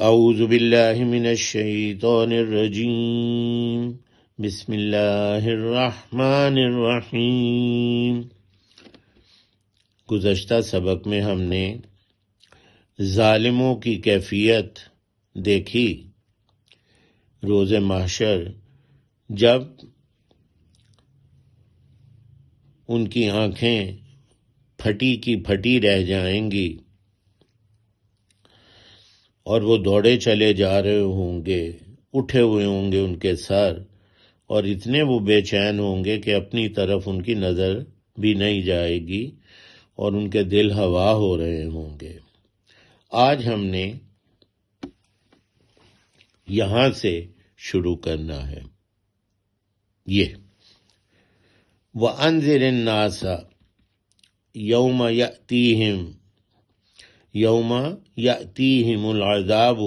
اعوذ باللہ من الشیطان الرجیم بسم اللہ الرحمن الرحیم۔ گزشتہ سبق میں ہم نے ظالموں کی کیفیت دیکھی۔ روز محشر جب ان کی آنکھیں پھٹی کی پھٹی رہ جائیں گی اور وہ دوڑے چلے جا رہے ہوں گے، اٹھے ہوئے ہوں گے ان کے سر، اور اتنے وہ بے چین ہوں گے کہ اپنی طرف ان کی نظر بھی نہیں جائے گی اور ان کے دل ہوا ہو رہے ہوں گے۔ آج ہم نے یہاں سے شروع کرنا ہے۔ یہ وَأَنذِرِ النَّاسَ يَوْمَ يَأْتِيهِمُ الْعَذَابُ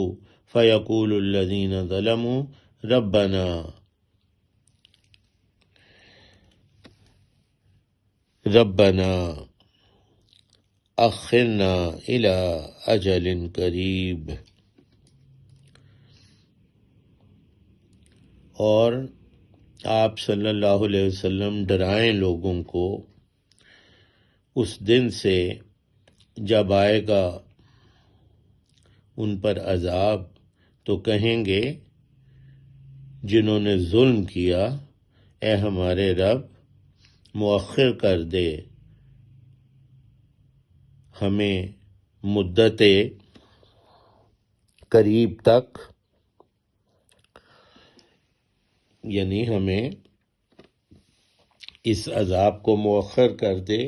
فَيَقُولُ الَّذِينَ ظَلَمُوا رَبَّنَا أَخِّرْنَا إِلَىٰ أَجَلٍ قَرِيبٍ۔ اور آپ صلی اللہ علیہ وسلم ڈرائیں لوگوں کو اس دن سے جب آئے گا ان پر عذاب، تو کہیں گے جنہوں نے ظلم کیا، اے ہمارے رب مؤخر کر دے ہمیں مدت قریب تک، یعنی ہمیں اس عذاب کو مؤخر کر دے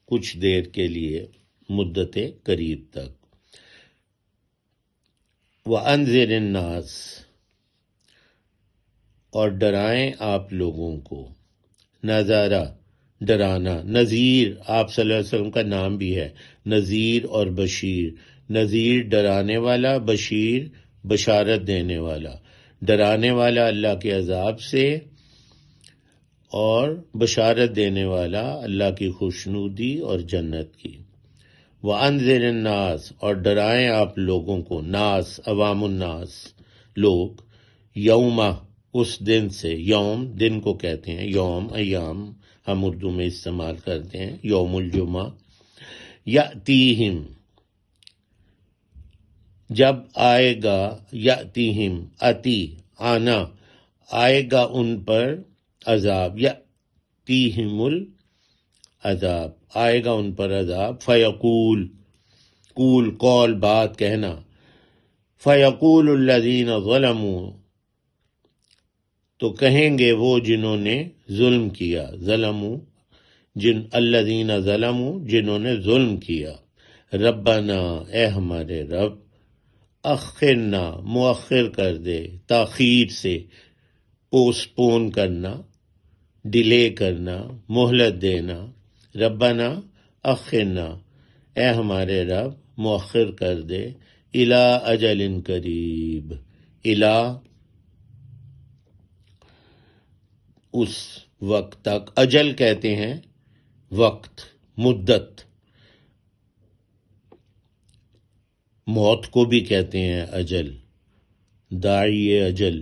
کچھ دیر کے لیے، مدت قریب تک۔ وَأَنذِرِ النَّاسَ، اور ڈرائیں آپ لوگوں کو۔ نذارہ ڈرانا، نذیر آپ صلی اللہ علیہ وسلم کا نام بھی ہے، نذیر اور بشیر۔ نذیر ڈرانے والا، بشیر بشارت دینے والا۔ ڈرانے والا اللہ کے عذاب سے اور بشارت دینے والا اللہ کی خوشنودی اور جنت کی۔ وَأَنذِرِ النَّاسَ، اور ڈرائیں آپ لوگوں کو، ناس عوام الناس لوگ، یوم اس دن سے، یوم دن کو کہتے ہیں، یوم ایام ہم اردو میں استعمال کرتے ہیں، یوم الجمعہ۔ یأتیہم جب آئے گا، یأتیہم اتی آنا، آئے گا ان پر عذاب، یأتیہم العذاب آئے گا ان پر عذاب، فیقول قول بات کہنا، فیقول الذین ظلموا تو کہیں گے وہ جنہوں نے ظلم کیا، الذین ظلموا جنہوں نے ظلم کیا، ربنا اے ہمارے رب، اخرنا مؤخر کر دے، تاخیر سے پوسٹ پون کرنا، ڈیلے کرنا، مہلت دینا، ربنا اخرنا اے ہمارے رب مؤخر کر دے، الی اجل قریب، الی اس وقت تک، اجل کہتے ہیں وقت، مدت، موت کو بھی کہتے ہیں اجل، داعی اجل،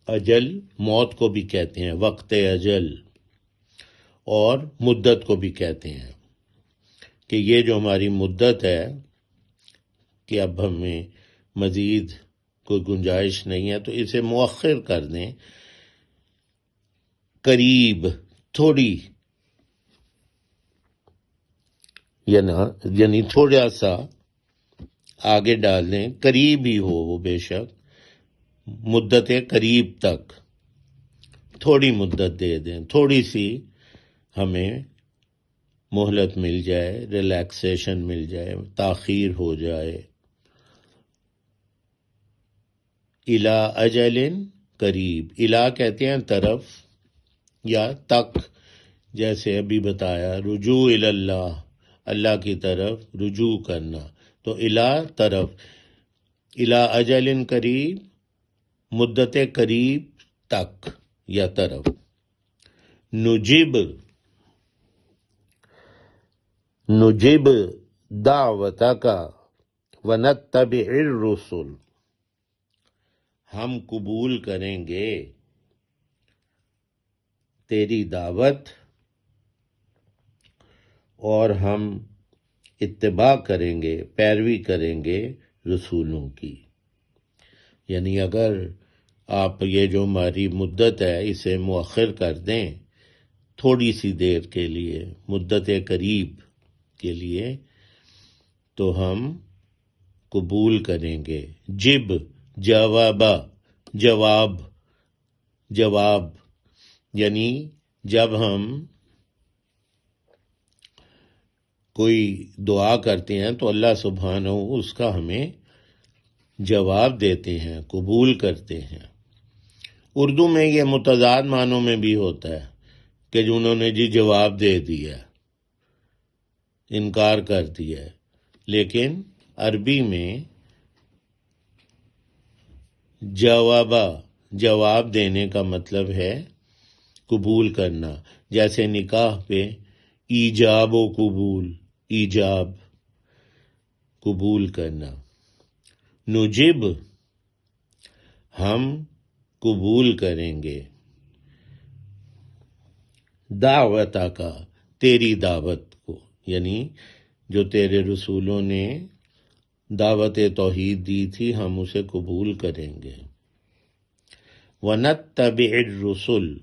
اجل موت کو بھی کہتے ہیں، وقت اجل، اور مدت کو بھی کہتے ہیں کہ یہ جو ہماری مدت ہے کہ اب ہمیں مزید کوئی گنجائش نہیں ہے تو اسے مؤخر کر دیں، قریب تھوڑی، یعنی تھوڑا سا آگے ڈال دیں، قریب ہی ہو وہ بے شک، مدت قریب تک تھوڑی مدت دے دیں، تھوڑی سی ہمیں مہلت مل جائے، ریلیکسیشن مل جائے، تاخیر ہو جائے۔ الی اجل قریب، الی کہتے ہیں طرف یا تک، جیسے ابھی بتایا رجوع الی اللہ، اللہ کی طرف رجوع کرنا، تو الی طرف، الی اجل قریب مدت قریب تک یا طرف۔ نجب دعوتک وَنَتَّبِعِ الرُّسُلَ، ہم قبول کریں گے تیری دعوت اور ہم اتباع کریں گے، پیروی کریں گے رسولوں کی۔ یعنی اگر آپ یہ جو ہماری مدت ہے اسے مؤخر کر دیں تھوڑی سی دیر کے لیے، مدت قریب کے لیے، تو ہم قبول کریں گے۔ جواب یعنی جب ہم کوئی دعا کرتے ہیں تو اللہ سبحانہ اس کا ہمیں جواب دیتے ہیں، قبول کرتے ہیں۔ اردو میں یہ متضاد معنوں میں بھی ہوتا ہے کہ جنہوں نے جواب دے دیا، انکار کر دیا، لیکن عربی میں جواب دینے کا مطلب ہے قبول کرنا، جیسے نکاح پہ ایجاب و قبول، ایجاب قبول کرنا۔ نجب ہم قبول کریں گے، دعوتا کا تیری دعوت کو، یعنی جو تیرے رسولوں نے دعوت توحید دی تھی ہم اسے قبول کریں گے۔ وَنَتَّبِعِ الرُّسُلَ،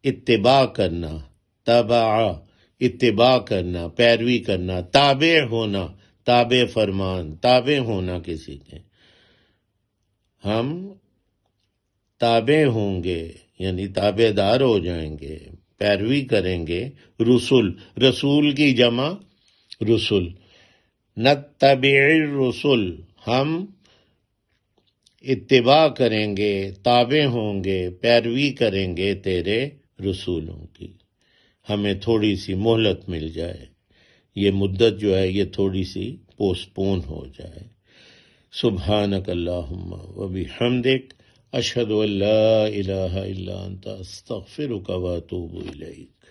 اتباع کرنا، اتباع کرنا، پیروی کرنا، تابع ہونا، تابع فرمان، تابع ہونا کسی کے۔ ہم تابع ہوں گے یعنی تابع دار ہو جائیں گے، پیروی کریں گے رسول کی جمع رسل۔ نتبع الرسل، ہم اتباع کریں گے، تابع ہوں گے، پیروی کریں گے تیرے رسولوں کی۔ ہمیں تھوڑی سی مہلت مل جائے، یہ مدت جو ہے یہ تھوڑی سی پوسٹ پون ہو جائے۔ سبحانک اللہم و بحمدک، اشہد ان لا الہ الا انت، استغفرک و اتوب الیک۔